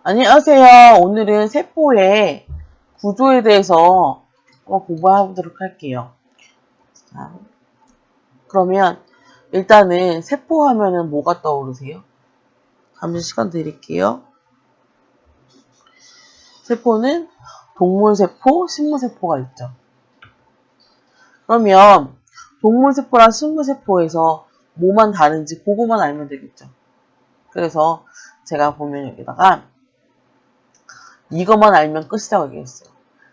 안녕하세요. 오늘은 세포의 구조에 대해서 공부해보도록 할게요. 자, 그러면 일단은 세포 하면은 뭐가 떠오르세요? 잠시 시간 드릴게요. 세포는 동물세포, 식물세포가 있죠. 그러면 동물세포랑 식물세포에서 뭐만 다른지 그거만 알면 되겠죠. 그래서 제가 보면 여기다가 이것만 알면 끝이라고 얘기했어요.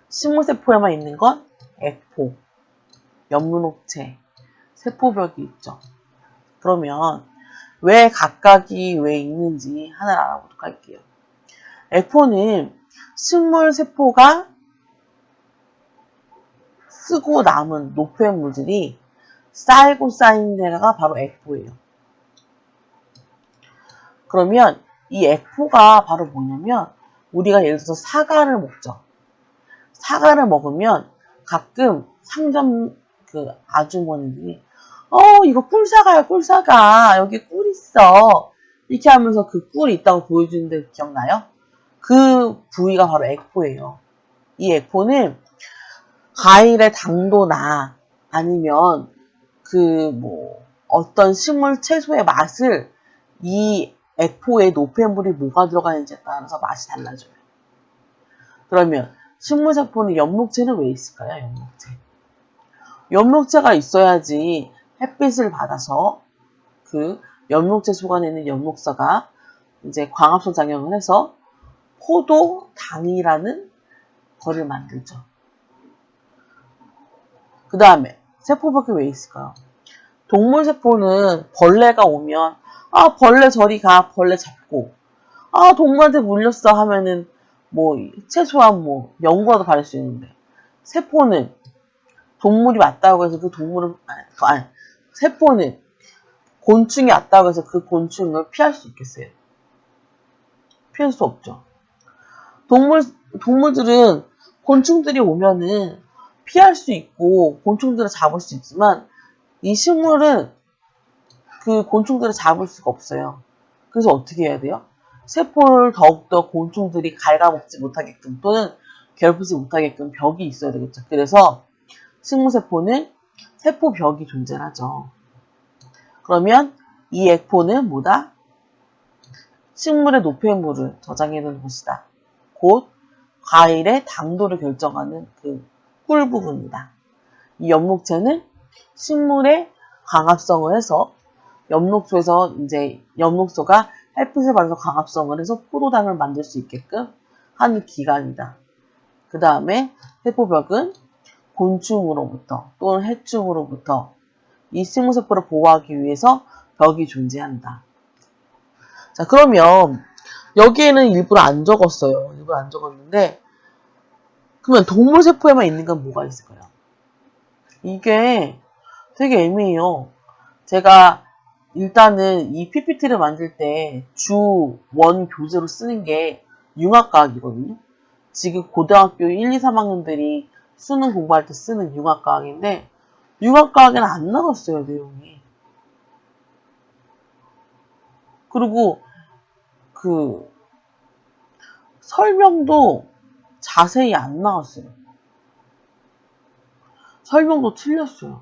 식물세포에만 있는 건 액포, 엽록체, 세포벽이 있죠. 그러면 왜 각각이 왜 있는지 하나를 알아보도록 할게요. 액포는 식물세포가 쓰고 남은 노폐물들이 쌓이고 쌓인 데가 바로 액포예요. 그러면 이 액포가 바로 뭐냐면 우리가 예를 들어서 사과를 먹죠. 사과를 먹으면 가끔 상점 그 아주머니들이 이거 꿀사과야, 꿀사과. 여기 꿀 있어. 이렇게 하면서 그 꿀이 있다고 보여주는데 기억나요? 그 부위가 바로 액포예요. 이 액포는 과일의 당도나 아니면 어떤 식물 채소의 맛을 이 액포에 노폐물이 뭐가 들어가는지에 따라서 맛이 달라져요. 그러면 식물세포는 엽록체는 왜 있을까요? 엽록체. 엽록체가 있어야지 햇빛을 받아서 그 엽록체 속안에 있는 엽록사가 이제 광합성 작용을 해서 포도당이라는 거를 만들죠. 그 다음에 세포벽이 왜 있을까요? 동물세포는 벌레가 오면 벌레 저리 가, 벌레 잡고 동물한테 물렸어 하면은 최소한 연고라도 받을 수 있는데 세포는 동물이 왔다고 해서 그 동물은 세포는 곤충이 왔다고 해서 그 곤충을 피할 수 있겠어요? 피할 수 없죠. 동물들은 곤충들이 오면은 피할 수 있고 곤충들을 잡을 수 있지만 이 식물은 그 곤충들을 잡을 수가 없어요. 그래서 어떻게 해야 돼요? 세포를 더욱더 곤충들이 갉아먹지 못하게끔 또는 괴롭히지 못하게끔 벽이 있어야 되겠죠. 그래서 식물세포는 세포벽이 존재하죠. 그러면 이 액포는 뭐다? 식물의 노폐물을 저장해놓은 곳이다. 곧 과일의 당도를 결정하는 그 꿀 부분이다. 이 엽록체는 식물의 광합성을 해서 엽록소에서 이제 엽록소가 햇빛을 받아서 광합성을 해서 포도당을 만들 수 있게끔 하는 기관이다. 그 다음에 세포벽은 곤충으로부터 또는 해충으로부터 이 식물세포를 보호하기 위해서 벽이 존재한다. 자, 그러면 여기에는 일부러 안 적었어요. 일부러 안 적었는데 그러면 동물세포에만 있는 건 뭐가 있을까요? 이게 되게 애매해요. 제가 일단은 이 PPT를 만들 때 주 원 교재로 쓰는 게 융합과학이거든요. 지금 고등학교 1, 2, 3학년들이 수능 공부할 때 쓰는 융합과학인데 융합과학에는 안 나왔어요, 내용이. 그리고 그 설명도 자세히 안 나왔어요. 설명도 틀렸어요.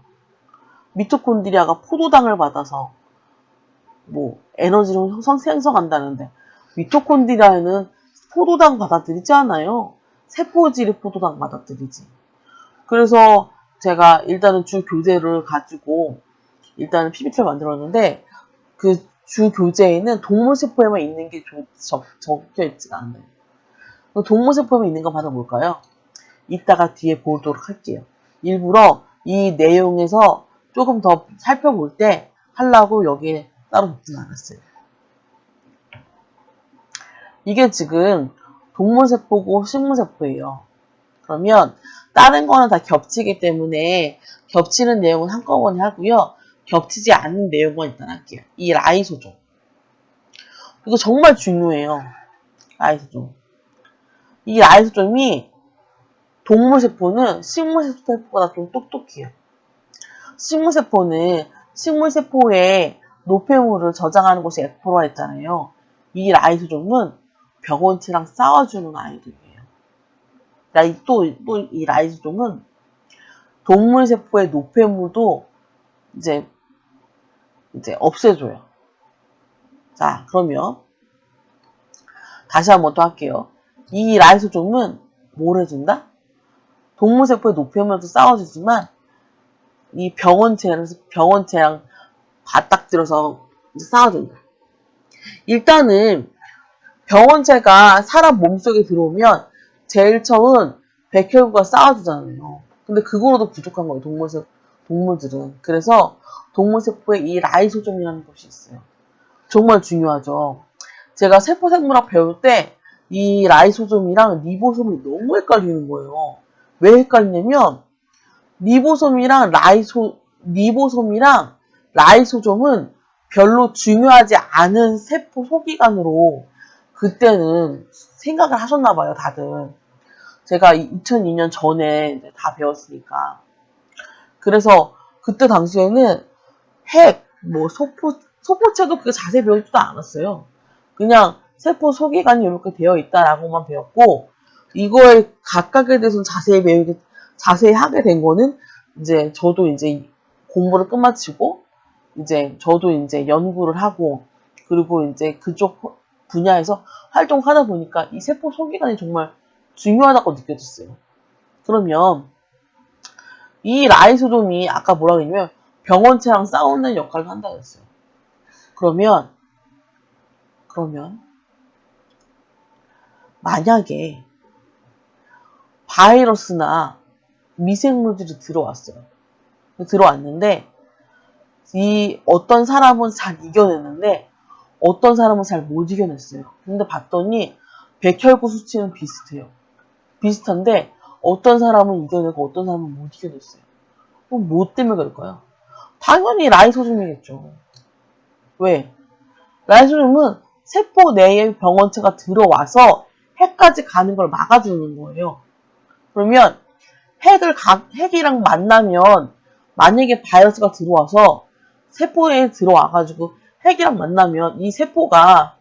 미토콘드리아가 포도당을 받아서 에너지를 생성한다는데 미토콘드리아에는 포도당 받아들이지 않아요. 세포질이 포도당 받아들이지. 그래서 제가 일단은 주 교재를 가지고 일단은 PPT를 만들었는데 그 주 교재에는 동물세포에만 있는 게 적혀 있지가 않아요. 동물세포에만 있는 건 바로 뭘까요? 이따가 뒤에 보도록 할게요. 일부러 이 내용에서 조금 더 살펴볼 때 하려고 여기에 따로 놓진 않았어요. 이게 지금 동물세포고 식물세포예요. 그러면 다른 거는 다 겹치기 때문에 겹치는 내용은 한꺼번에 하고요. 겹치지 않는 내용만 일단 할게요. 이 라이소좀. 이거 정말 중요해요. 라이소좀. 이 라이소좀이 동물세포는 식물세포보다 좀 똑똑해요. 식물세포는 식물세포에 노폐물을 저장하는 곳이 액포라 했잖아요. 이 라이소좀은 병원체랑 싸워주는 아이들이에요. 또 이 라이소좀은 동물세포의 노폐물도 이제 없애줘요. 자, 그러면 다시 한번 또 할게요. 이 라이소좀은 뭘 해준다? 동물세포의 노폐물도 싸워주지만 이 병원체랑 바닥들어서 싸워준다. 일단은 병원체가 사람 몸속에 들어오면 제일 처음 백혈구가 싸워주잖아요. 근데 그거로도 부족한 거예요. 동물들은. 그래서 동물세포에 이 라이소좀이라는 것이 있어요. 정말 중요하죠. 제가 세포생물학 배울 때 이 라이소좀이랑 리보솜이 너무 헷갈리는 거예요. 왜 헷갈리냐면 리보솜이랑 라이소좀은 별로 중요하지 않은 세포 소기관으로 그때는 생각을 하셨나 봐요, 다들. 제가 2002년 전에 다 배웠으니까. 그래서 그때 당시에는 소포체도 그렇게 자세히 배우지도 않았어요. 그냥 세포 소기관이 이렇게 되어 있다라고만 배웠고, 이거에 각각에 대해서 자세히 하게 된 거는 저도 공부를 끝마치고 저도 연구를 하고 그리고 그쪽 분야에서 활동하다 보니까 이 세포 소기관이 정말 중요하다고 느껴졌어요. 그러면 이 라이소좀이 아까 뭐라고 했냐면 병원체랑 싸우는 역할을 한다고 했어요. 그러면 만약에 바이러스나 미생물들이 들어왔는데 어떤 사람은 잘 이겨냈는데 어떤 사람은 잘 못 이겨냈어요. 근데 봤더니 백혈구 수치는 비슷한데 어떤 사람은 이겨내고 어떤 사람은 못 이겨냈어요. 그럼 뭐 때문에 그럴까요? 당연히 라이소좀이겠죠. 왜? 라이소좀은 세포 내에 병원체가 들어와서 핵까지 가는 걸 막아주는 거예요. 그러면 핵이랑 만나면 만약에 바이러스가 들어와서 세포에 들어와가지고 핵이랑 만나면 이 세포가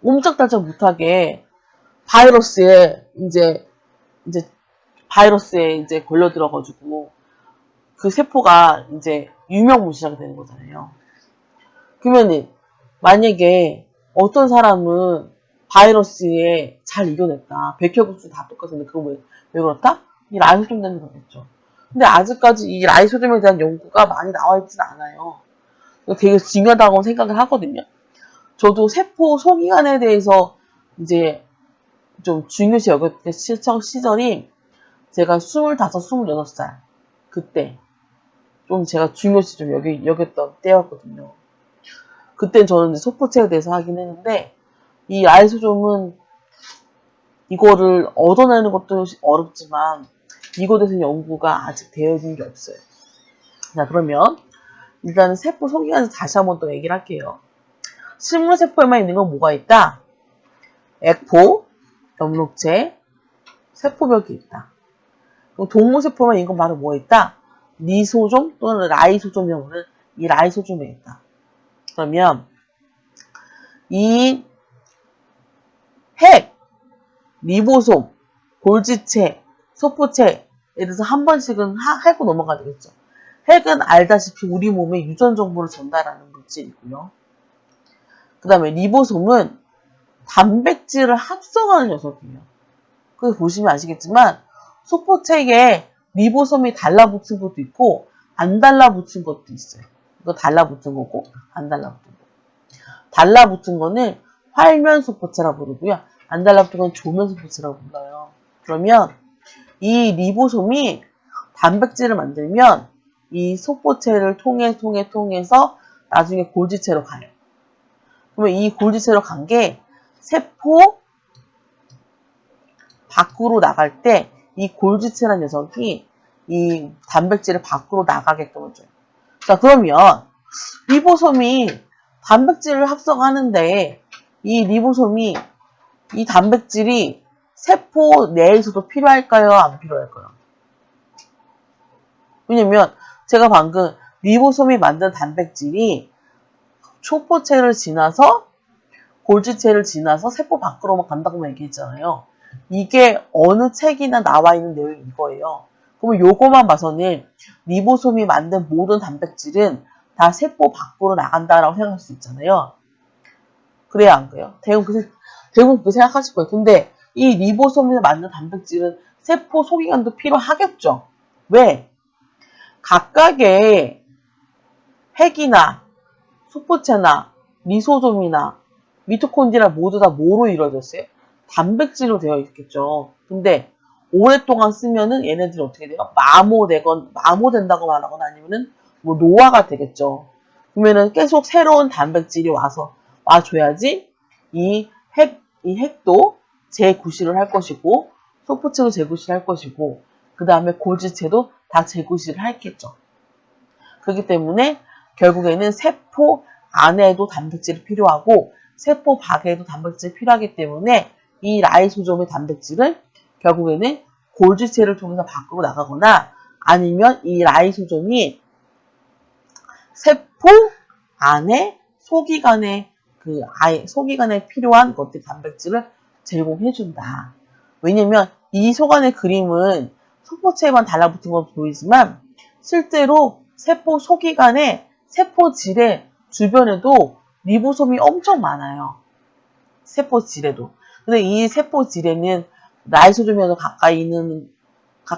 옴짝달짝 못하게 바이러스에 걸려들어가지고 그 세포가 유명무실하게 되는 거잖아요. 그러면 만약에 어떤 사람은 바이러스에 잘 이겨냈다. 백혈구수 다 똑같은데 그거 왜 그렇다? 이 라이소좀 때문에 그렇겠죠. 근데 아직까지 이 라이소좀에 대한 연구가 많이 나와 있진 않아요. 되게 중요하다고 생각을 하거든요. 저도 세포 소기관에 대해서 좀 중요시 여겼던 시절이 제가 25, 26살 그때 좀 제가 중요시 좀 여겼던 때였거든요. 그땐 저는 소포체에 대해서 하긴 했는데 이 라이소좀은 이거를 얻어내는 것도 어렵지만 이거에 대해서 연구가 아직 되어진 게 없어요. 자, 그러면 일단은 세포 소기관에서 다시 한번 또 얘기를 할게요. 식물세포에만 있는 건 뭐가 있다? 액포, 엽록체, 세포벽이 있다. 그럼 동물세포에만 있는 건 바로 뭐 있다? 리소좀 또는 라이소좀이라고 하는 이 라이소좀에 있다. 그러면 이 핵, 리보솜, 골지체, 소포체에 대해서 한 번씩은 하고 넘어가야 되겠죠. 핵은 알다시피 우리 몸에 유전 정보를 전달하는 물질이고요. 그 다음에 리보솜은 단백질을 합성하는 녀석이에요. 그래서 보시면 아시겠지만 소포체에 리보솜이 달라붙은 것도 있고 안 달라붙은 것도 있어요. 이거 달라붙은 거고 안 달라붙은 거. 달라붙은 거는 활면 소포체라고 부르고요. 안 달라붙은 건 조면 소포체라고 불러요. 그러면 이 리보솜이 단백질을 만들면 이 소포체를 통해서 나중에 골지체로 가요. 그러면 이 골지체로 간 게 세포 밖으로 나갈 때 이 골지체라는 녀석이 이 단백질을 밖으로 나가게끔 해줘요. 자, 그러면 리보솜이 단백질을 합성하는데 이 리보솜이 이 단백질이 세포 내에서도 필요할까요? 안 필요할까요? 왜냐면 제가 방금 리보솜이 만든 단백질이 소포체를 지나서 골지체를 지나서 세포 밖으로만 간다고 얘기했잖아요. 이게 어느 책이나 나와 있는 내용이 이거예요. 그러면 요거만 봐서는 리보솜이 만든 모든 단백질은 다 세포 밖으로 나간다라고 생각할 수 있잖아요. 그래야 안 그래요? 대부분 그렇게 생각하실 거예요. 근데 이 리보솜에서 만든 단백질은 세포 소기관도 필요하겠죠. 왜? 각각의 핵이나 소포체나 리소솜이나 미토콘드리아 모두 다 뭐로 이루어졌어요? 단백질로 되어 있겠죠. 근데 오랫동안 쓰면은 얘네들이 어떻게 돼요? 마모된다고 말하거나 아니면은 뭐 노화가 되겠죠. 그러면은 계속 새로운 단백질이 와줘야지 이 핵도 재구실을 할 것이고, 소포체도 재구실을 할 것이고, 그 다음에 골지체도 다 재구실을 하겠죠. 그렇기 때문에 결국에는 세포 안에도 단백질이 필요하고 세포 밖에도 단백질이 필요하기 때문에 이 라이소솜의 단백질은 결국에는 골지체를 통해서 밖으로 나가거나 아니면 이 라이소솜이 세포 안에 소기관에 필요한 것들 단백질을 제공해준다. 왜냐면 이 속안의 그림은 소포체에만 달라붙은 건 보이지만 실제로 세포 소기관의 세포질의 주변에도 리보솜이 엄청 많아요. 세포질에도. 근데 이 세포질에는 라이소솜이랑 가까이 있는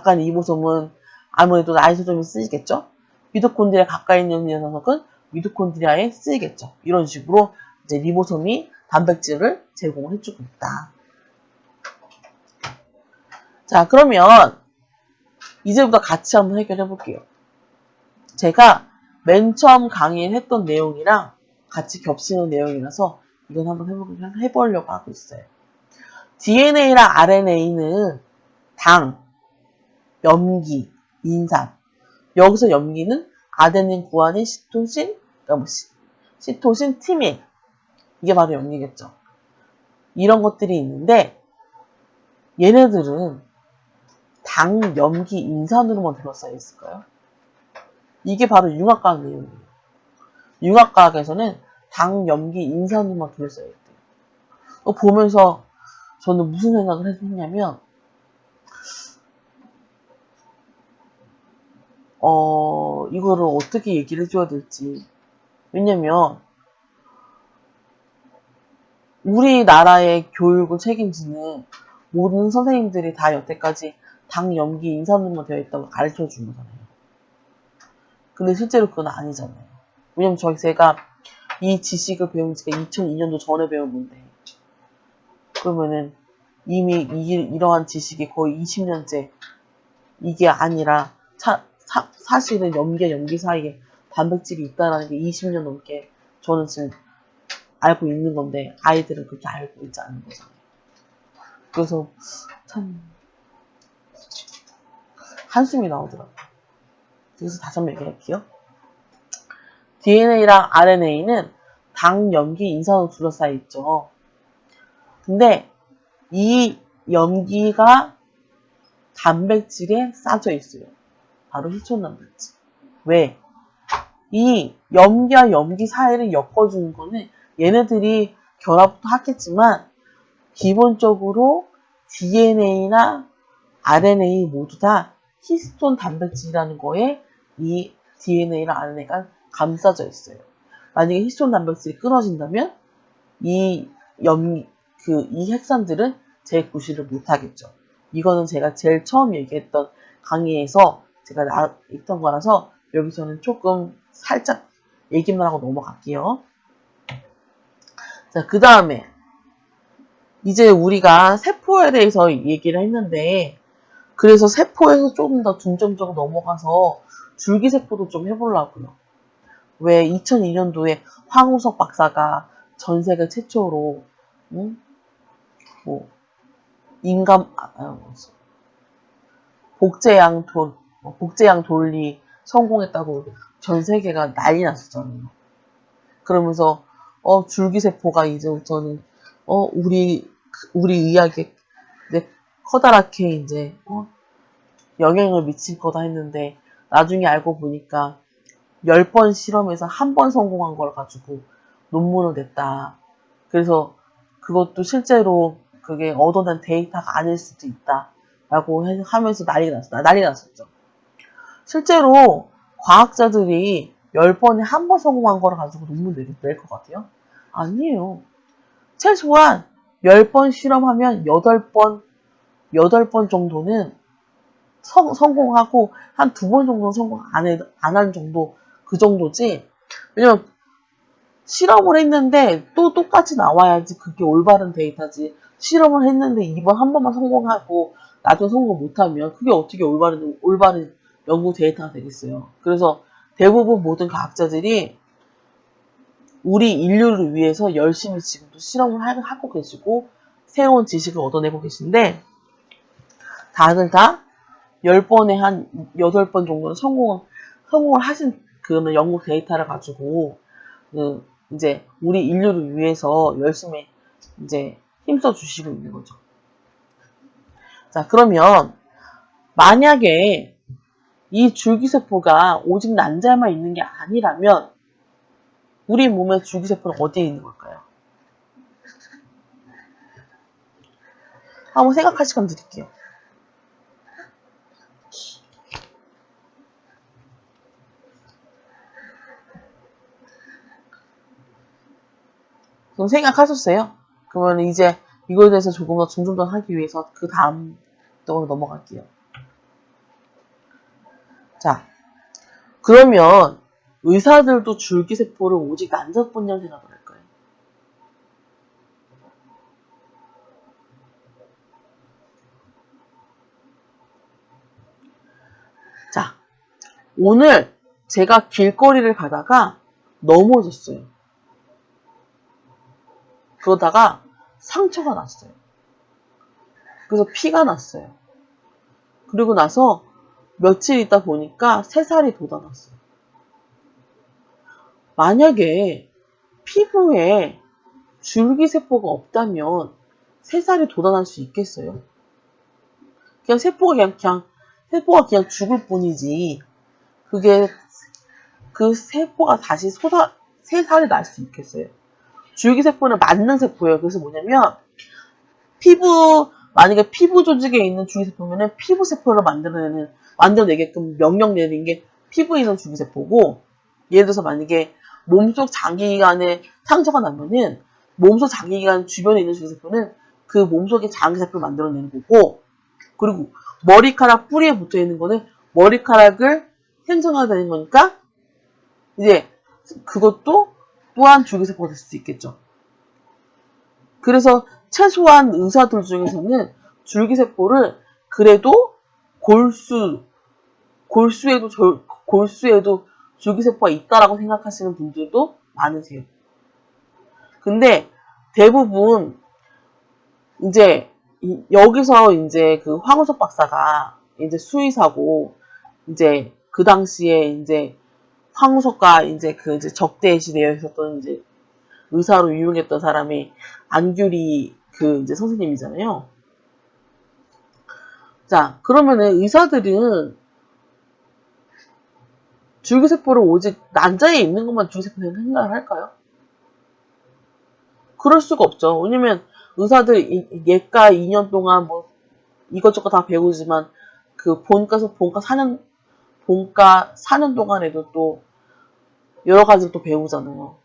리보솜은 아무래도 라이소솜이 쓰이겠죠. 미토콘드리아 가까이 있는 녀석은 미토콘드리아에 쓰이겠죠. 이런 식으로 이제 리보솜이 단백질을 제공해주고 있다. 자, 그러면 이제부터 같이 한번 해결해 볼게요. 제가 맨 처음 강의를 했던 내용이랑 같이 겹치는 내용이라서 이건 한번 해보려고 하고 있어요. DNA랑 RNA는 당, 염기, 인산. 여기서 염기는 아데닌, 구아닌, 시토신, 시토신, 티민. 이게 바로 염기겠죠. 이런 것들이 있는데 얘네들은 당, 염기, 인산으로만 둘러싸여 있을까요? 이게 바로 융합과학 내용이에요. 융합과학에서는 당, 염기, 인산으로만 둘러싸여 있대요. 보면서 저는 무슨 생각을 했냐면 이거를 어떻게 얘기를 해줘야 될지. 왜냐면 우리나라의 교육을 책임지는 모든 선생님들이 다 여태까지 당, 염기, 인산으로만 되어 있다고 가르쳐 준 거잖아요. 근데 실제로 그건 아니잖아요. 왜냐면 제가 이 지식을 배운 지가 2002년도 전에 배운 건데 그러면은 이미 이러한 지식이 거의 20년째 이게 아니라 사실은 염기와 염기 사이에 단백질이 있다는 게 20년 넘게 저는 지금 알고 있는 건데 아이들은 그렇게 알고 있지 않은 거잖아요. 그래서 참 한숨이 나오더라고요. 그래서 다시 한번 얘기할게요. DNA랑 RNA는 당, 염기, 인산으로 둘러싸여 있죠. 근데 이 염기가 단백질에 싸져 있어요. 바로 희촌 단백질. 왜? 이 염기와 염기 사이를 엮어주는 거는 얘네들이 결합도 하겠지만 기본적으로 DNA나 RNA 모두 다 히스톤 단백질이라는 거에 이 DNA랑 RNA가 감싸져 있어요. 만약에 히스톤 단백질이 끊어진다면 이 핵산들은 재구실을 못하겠죠. 이거는 제가 제일 처음 얘기했던 강의에서 제가 읽던 거라서 여기서는 조금 살짝 얘기만 하고 넘어갈게요. 자, 그 다음에 이제 우리가 세포에 대해서 얘기를 했는데 그래서 세포에서 조금 더 중점적으로 넘어가서 줄기세포도 좀 해보려고요. 왜 2002년도에 황우석 박사가 전 세계 최초로 복제양 돌리 성공했다고 전 세계가 난리 났었잖아요. 그러면서 줄기세포가 이제부터는 우리 의학에 커다랗게 이제 영향을 미칠 거다 했는데 나중에 알고 보니까 10번 실험해서 한 번 성공한 걸 가지고 논문을 냈다. 그래서 그것도 실제로 그게 얻어낸 데이터가 아닐 수도 있다라고 하면서 난리 났었죠. 실제로 과학자들이 10번에 한 번 성공한 거를 가지고 논문 낼 것 같아요? 아니에요. 최소한 10번 실험하면 8번 정도는 성공하고 한 2번 정도는 성공 안 한 정도, 그 정도지. 왜냐면 실험을 했는데 또 똑같이 나와야지 그게 올바른 데이터지. 실험을 했는데 이번 한 번만 성공하고 나중에 성공 못하면 그게 어떻게 올바른 연구 데이터가 되겠어요. 그래서 대부분 모든 과학자들이 우리 인류를 위해서 열심히 지금도 실험을 하고 계시고 새로운 지식을 얻어내고 계신데 다들 다 10번에 한 8번 정도는 성공을 하신 그런 연구 데이터를 가지고 이제 우리 인류를 위해서 열심히 이제 힘써 주시고 있는 거죠. 자, 그러면 만약에 이 줄기세포가 오직 난자에만 있는 게 아니라면 우리 몸의 줄기세포는 어디에 있는 걸까요? 한번 생각할 시간 드릴게요. 그럼 생각하셨어요? 그러면 이제 이거에 대해서 조금 더 중점적하기 위해서 그 다음 쪽으로 넘어갈게요. 자, 그러면 의사들도 줄기세포를 오직 난자뿐이라고 생각을 할까요? 자, 오늘 제가 길거리를 가다가 넘어졌어요. 그러다가 상처가 났어요. 그래서 피가 났어요. 그리고 나서 며칠 있다 보니까 새살이 돋아났어요. 만약에 피부에 줄기세포가 없다면 새살이 돋아날 수 있겠어요? 그냥 세포가 그냥 죽을 뿐이지. 그게 그 세포가 다시 새살이 날 수 있겠어요? 줄기세포는 만능 세포예요. 그래서 뭐냐면 만약에 피부 조직에 있는 줄기세포면은 피부세포를 만들어내게끔 명령 내리는 게 피부에 있는 줄기세포고, 예를 들어서 만약에 몸속 장기기관에 상처가 나면은 몸속 장기기관 주변에 있는 줄기세포는 그 몸속의 장기세포를 만들어내는 거고, 그리고 머리카락 뿌리에 붙어 있는 거는 머리카락을 생성하게 되는 거니까 이제 그것도 또한 줄기세포가 될 수 있겠죠. 그래서 최소한 의사들 중에서는 줄기세포를 그래도 골수에도 줄기세포가 있다라고 생각하시는 분들도 많으세요. 근데 대부분 이제 여기서 이제 그 황우석 박사가 이제 수의사고 이제 그 당시에 이제 황우석과 이제 그 이제 적대 시대에 있었던 이제 의사로 유명했던 사람이 안규리 그 이제 선생님이잖아요. 자, 그러면은 의사들은 줄기세포를 오직 난자에 있는 것만 줄기세포라고 생각을 할까요? 그럴 수가 없죠. 왜냐면 의사들 예과 2년 동안 뭐 이것저것 다 배우지만 그 본과 사는 동안에도 또 여러 가지를 또 배우잖아요.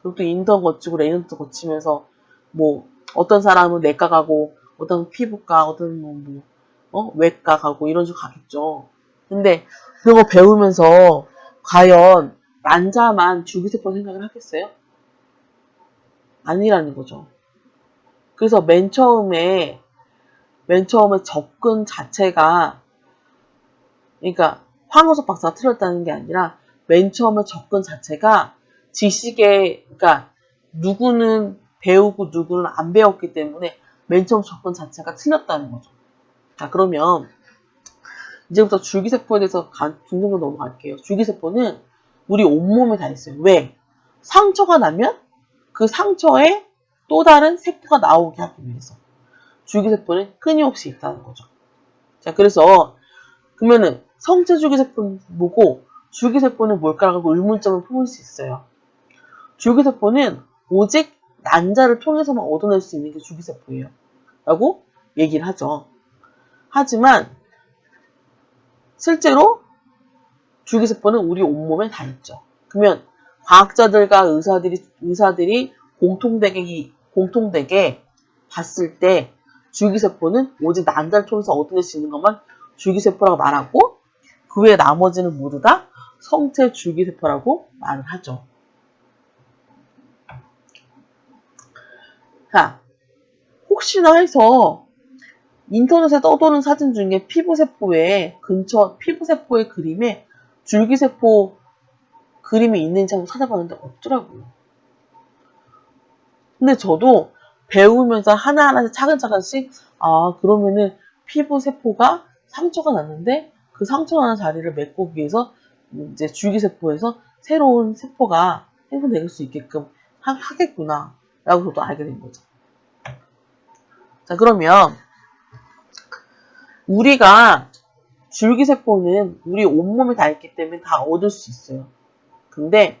그리고 또 인턴 거치고 레전트 거치면서 뭐 어떤 사람은 내과 가고 어떤 피부과 어떤 외과 가고 이런 식으로 가겠죠. 근데 그런 거 배우면서 과연 난자만 줄기세포 생각을 하겠어요? 아니라는 거죠. 그래서 맨 처음에 접근 자체가, 그러니까 황우석 박사가 틀렸다는 게 아니라 맨 처음에 접근 자체가 그러니까 누구는 배우고 누구는 안 배웠기 때문에 맨 처음 접근 자체가 틀렸다는 거죠. 자, 그러면 이제부터 줄기세포에 대해서 중점적으로 넘어갈게요. 줄기세포는 우리 온몸에 다 있어요. 왜? 상처가 나면 그 상처에 또 다른 세포가 나오게 하기 위해서 줄기세포는 끊임없이 있다는 거죠. 자, 그러면은 성체 줄기세포는 뭐고 줄기세포는 뭘까라고 의문점을 품을 수 있어요. 줄기세포는 오직 난자를 통해서만 얻어낼 수 있는 게 줄기세포예요. 라고 얘기를 하죠. 하지만 실제로 줄기세포는 우리 온몸에 다 있죠. 그러면 과학자들과 의사들이 공통되게 봤을 때 줄기세포는 오직 난자를 통해서 얻어낼 수 있는 것만 줄기세포라고 말하고 그 외에 나머지는 모두 다 성체 줄기세포라고 말을 하죠. 자, 혹시나 해서 인터넷에 떠도는 사진 중에 피부세포의 그림에 줄기세포 그림이 있는지 한번 찾아봤는데 없더라고요. 근데 저도 배우면서 하나하나 차근차근씩 그러면은 피부세포가 상처가 났는데 그 상처 나는 자리를 메꾸기 위해서 이제 줄기세포에서 새로운 세포가 생성될 수 있게끔 하겠구나 라고 저도 알게 된 거죠. 자, 그러면 우리가 줄기세포는 우리 온몸에 다 있기 때문에 다 얻을 수 있어요. 근데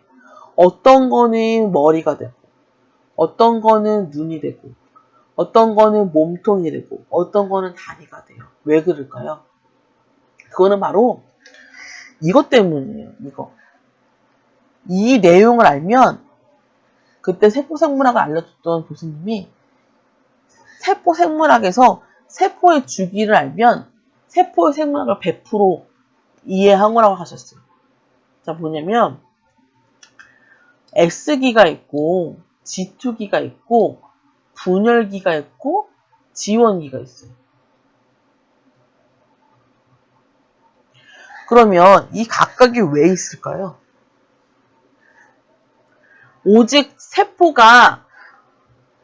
어떤 거는 머리가 되고 어떤 거는 눈이 되고 어떤 거는 몸통이 되고 어떤 거는 다리가 돼요. 왜 그럴까요? 그거는 바로 이것 때문이에요. 이 내용을 알면 그때 세포생물학을 알려줬던 교수님이 세포생물학에서 세포의 주기를 알면 세포의 생물학을 100% 이해한 거라고 하셨어요. 자, 뭐냐면 X기가 있고 G2기가 있고 분열기가 있고 지원기가 있어요. 그러면 이 각각이 왜 있을까요? 오직 세포가,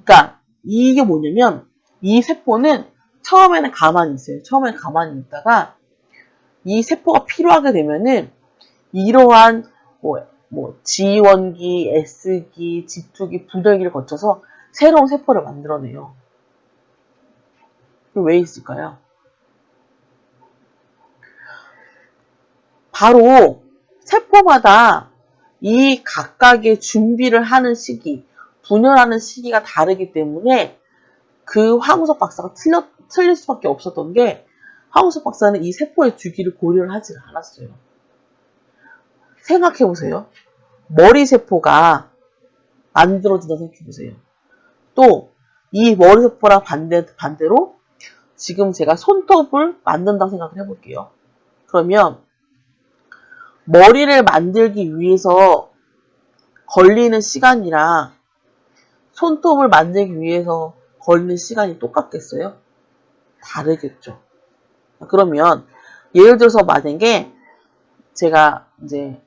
그러니까 이게 뭐냐면 이 세포는 처음에는 가만히 있어요. 처음에는 가만히 있다가 이 세포가 필요하게 되면은 이러한 G1기, S기, G2기, 분열기를 거쳐서 새로운 세포를 만들어내요. 왜 있을까요? 바로 세포마다 이 각각의 준비를 하는 시기, 분열하는 시기가 다르기 때문에 그 황우석 박사가 틀릴 수밖에 없었던 게 황우석 박사는 이 세포의 주기를 고려를 하지 않았어요. 생각해보세요. 머리세포가 만들어진다고 생각해보세요. 또 이 머리세포랑 반대로 지금 제가 손톱을 만든다고 생각을 해볼게요. 그러면 머리를 만들기 위해서 걸리는 시간이랑 손톱을 만들기 위해서 걸리는 시간이 똑같겠어요? 다르겠죠. 그러면 예를 들어서 만약에 제가 이제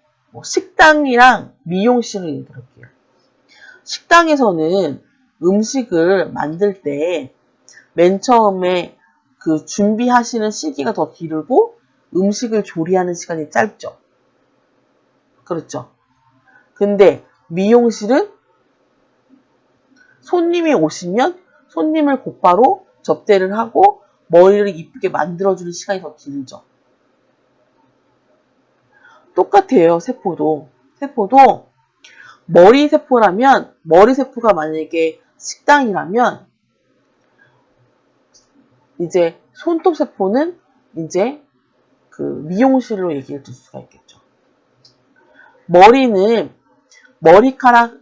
식당이랑 미용실을 예를 들을게요. 식당에서는 음식을 만들 때 맨 처음에 그 준비하시는 시기가 더 길고 음식을 조리하는 시간이 짧죠. 그렇죠. 근데 미용실은 손님이 오시면 손님을 곧바로 접대를 하고 머리를 이쁘게 만들어주는 시간이 더 길죠. 똑같아요. 세포도 머리세포라면 머리세포가 만약에 식당이라면 이제 손톱세포는 이제 그 미용실로 얘기를 들 수가 있겠죠. 머리는 머리카락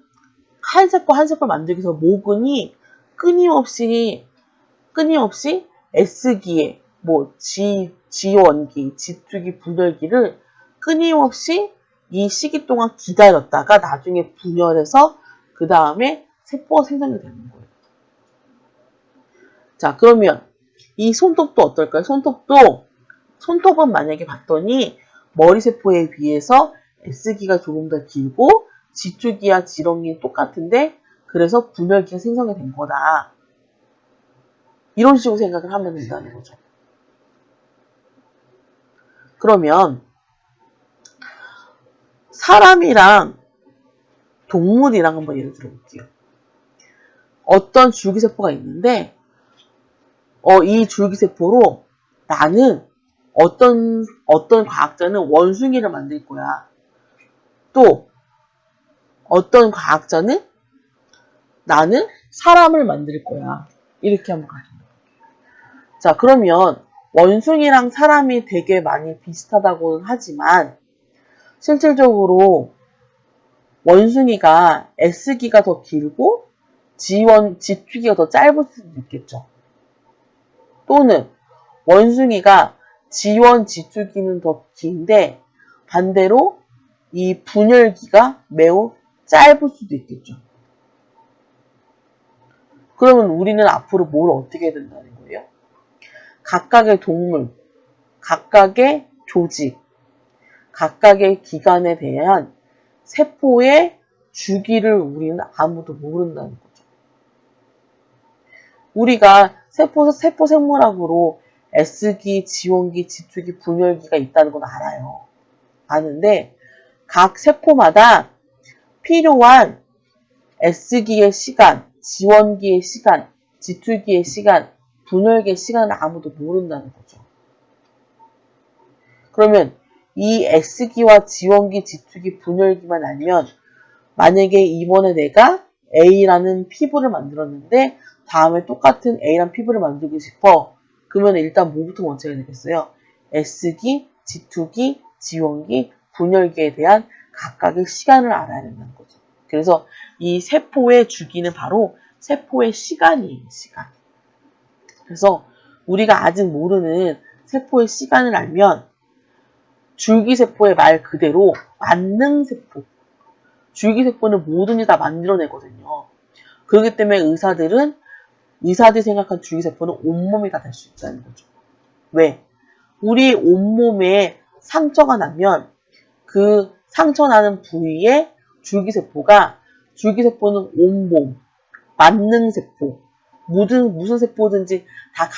한 세포 한 세포 만들기 위해서 모근이 끊임없이 S기에 G1기, G2기, 분열기를 끊임없이 이 시기 동안 기다렸다가 나중에 분열해서 그 다음에 세포가 생성이 되는 거예요. 자, 그러면 이 손톱도 어떨까요? 손톱은 만약에 봤더니 머리세포에 비해서 S기가 조금 더 길고 G2기와 G1기는 똑같은데 그래서 분열기가 생성이 된 거다. 이런 식으로 생각을 하면 된다는 거죠. 그러면 사람이랑 동물이랑 한번 예를 들어볼게요. 어떤 줄기세포가 있는데 이 줄기세포로 나는 어떤 과학자는 원숭이를 만들 거야. 또 어떤 과학자는 나는 사람을 만들 거야. 이렇게 한번 가정해. 자, 그러면 원숭이랑 사람이 되게 많이 비슷하다고는 하지만 실질적으로 원숭이가 S기가 더 길고 G축기가 더 짧을 수도 있겠죠. 또는 원숭이가 G1, G축기는 더 긴데 반대로 이 분열기가 매우 짧을 수도 있겠죠. 그러면 우리는 앞으로 뭘 어떻게 해야 된다는 거예요? 각각의 동물, 각각의 조직, 각각의 기관에 대한 세포의 주기를 우리는 아무도 모른다는 거죠. 우리가 세포 생물학으로 S기, G원기, G축기, 분열기가 있다는 건 알아요. 아는데 각 세포마다 필요한 S기의 시간, G원기의 시간, G축기의 시간, 분열기의 시간을 아무도 모른다는 거죠. 그러면 이 S기와 G원기, G축기, 분열기만 알면 만약에 이번에 내가 A라는 피부를 만들었는데 다음에 똑같은 A라는 피부를 만들고 싶어. 그러면 일단 뭐부터 먼저 해야 되겠어요? S기, G축기, G원기, 분열기에 대한 각각의 시간을 알아야 된다는 거죠. 그래서 이 세포의 주기는 바로 세포의 시간이에요. 시간. 그래서 우리가 아직 모르는 세포의 시간을 알면 줄기세포의 말 그대로 만능세포. 줄기세포는 뭐든지 다 만들어내거든요. 그렇기 때문에 의사들이 생각한 줄기세포는 온몸이 다 될 수 있다는 거죠. 왜? 우리 온몸에 상처가 나면 그 상처 나는 부위에 줄기세포는 온몸, 만능세포, 무슨 세포든지 다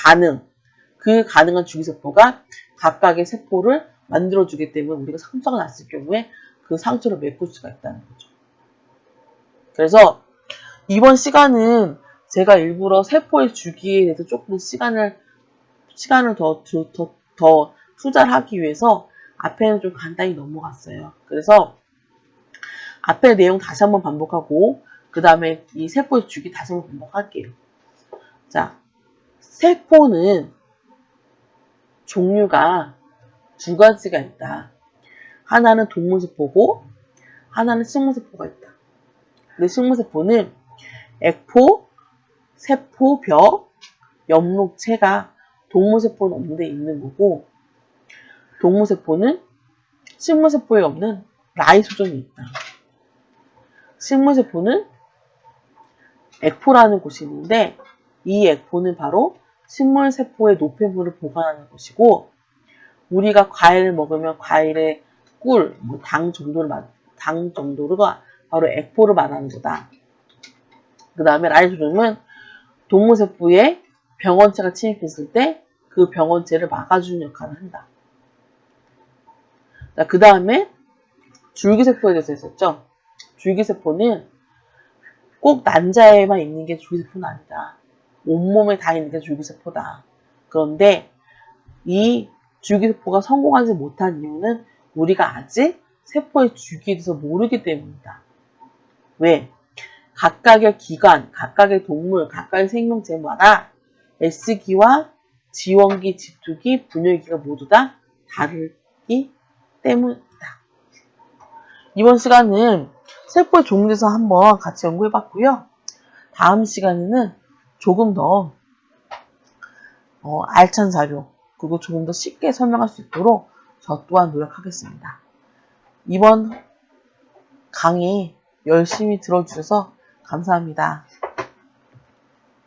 그 가능한 줄기세포가 각각의 세포를 만들어주기 때문에 우리가 상처가 났을 경우에 그 상처를 메꿀 수가 있다는 거죠. 그래서 이번 시간은 제가 일부러 세포의 주기에 대해서 조금 시간을 더 투자를 하기 위해서 앞에는 좀 간단히 넘어갔어요. 그래서 앞에 내용 다시 한번 반복하고 그 다음에 이 세포의 주기 다시 한번 반복할게요. 자, 세포는 종류가 두 가지가 있다. 하나는 동물세포고 하나는 식물세포가 있다. 근데 식물세포는 액포, 세포벽, 엽록체가 동물세포는 없는데 있는 거고 식물세포에 없는 라이소점이 있다. 식물세포는 액포라는 곳이 있는데 이 액포는 바로 식물세포의 노폐물을 보관하는 곳이고 우리가 과일을 먹으면 과일의 꿀, 당 정도가 바로 액포를 말하는 거다. 그 다음에 라이소즘은 동물세포에 병원체가 침입했을 때 그 병원체를 막아주는 역할을 한다. 그 다음에 줄기세포에 대해서 했었죠. 줄기세포는 꼭 난자에만 있는 게 줄기세포는 아니다. 온몸에 다 있는 게 줄기세포다. 그런데 이 줄기세포가 성공하지 못한 이유는 우리가 아직 세포의 주기에 대해서 모르기 때문이다. 왜? 각각의 기관, 각각의 동물, 각각의 생명체마다 S기와 G원기, G축기, 분열기가 모두 다 다르기 때문이다. 이번 시간은 세포의 종류에 대해서 한번 같이 연구해봤고요. 다음 시간에는 조금 더 알찬 자료, 그리고 조금 더 쉽게 설명할 수 있도록 저 또한 노력하겠습니다. 이번 강의 열심히 들어주셔서 감사합니다.